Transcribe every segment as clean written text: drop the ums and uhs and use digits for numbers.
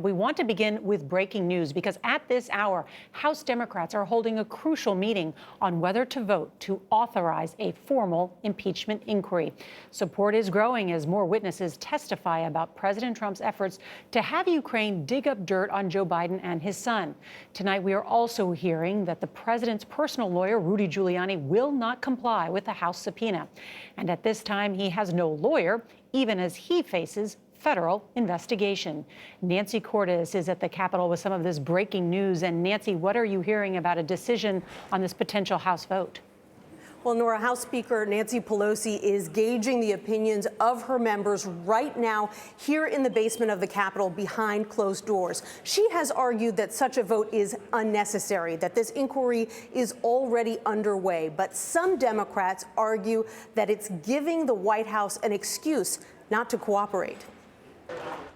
We want to begin with breaking news because at this hour, House Democrats are holding a crucial meeting on whether to vote to authorize a formal impeachment inquiry. Support is growing as more witnesses testify about President Trump's efforts to have Ukraine dig up dirt on Joe Biden and his son. Tonight, we are also hearing that the president's personal lawyer, Rudy Giuliani, will not comply with the House subpoena. And at this time, he has no lawyer, even as he faces federal investigation. Nancy Cordes is at the Capitol with some of this breaking news. And Nancy, what are you hearing about a decision on this potential House vote? Well, Nora, House Speaker Nancy Pelosi is gauging the opinions of her members right now here in the basement of the Capitol behind closed doors. She has argued that such a vote is unnecessary, that this inquiry is already underway. But some Democrats argue that it's giving the White House an excuse not to cooperate.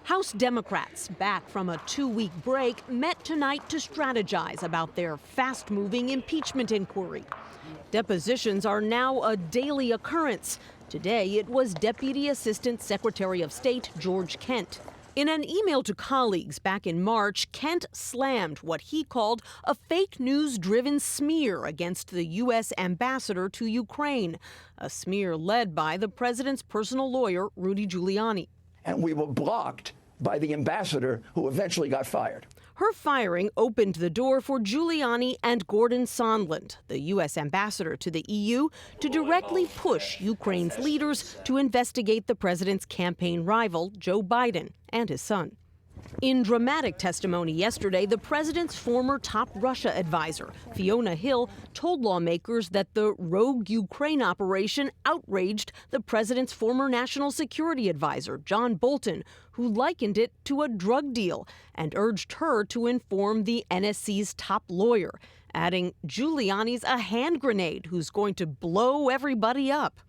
House Democrats, back from a 2-week break, met tonight to strategize about their fast-moving impeachment inquiry. Depositions are now a daily occurrence. Today, it was Deputy Assistant Secretary of State George Kent. In an email to colleagues back in March, Kent slammed what he called a fake news-driven smear against the U.S. ambassador to Ukraine, a smear led by the president's personal lawyer, Rudy Giuliani. And we were blocked by the ambassador, who eventually got fired. Her firing opened the door for Giuliani and Gordon Sondland, the U.S. ambassador to the EU, to directly push Ukraine's leaders to investigate the president's campaign rival, Joe Biden, and his son. In dramatic testimony yesterday, the president's former top Russia advisor, Fiona Hill, told lawmakers that the rogue Ukraine operation outraged the president's former national security advisor, John Bolton, who likened it to a drug deal and urged her to inform the NSC's top lawyer, adding Giuliani's a hand grenade who's going to blow everybody up.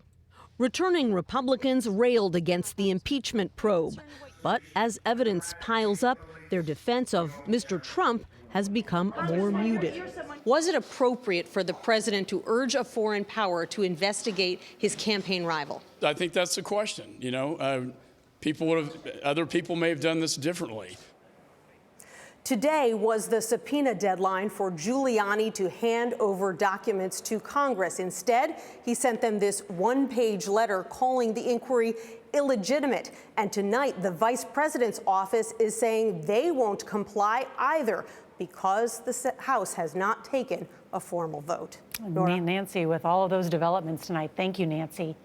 Returning Republicans railed against the impeachment probe. But as evidence piles up, their defense of Mr. Trump has become more muted. Was it appropriate for the president to urge a foreign power to investigate his campaign rival? I think that's the question. You know, other people may have done this differently. Today was the subpoena deadline for Giuliani to hand over documents to Congress. Instead, he sent them this one-page letter calling the inquiry illegitimate. And tonight, the vice president's office is saying they won't comply either because the House has not taken a formal vote. Nancy, with all of those developments tonight, thank you, Nancy.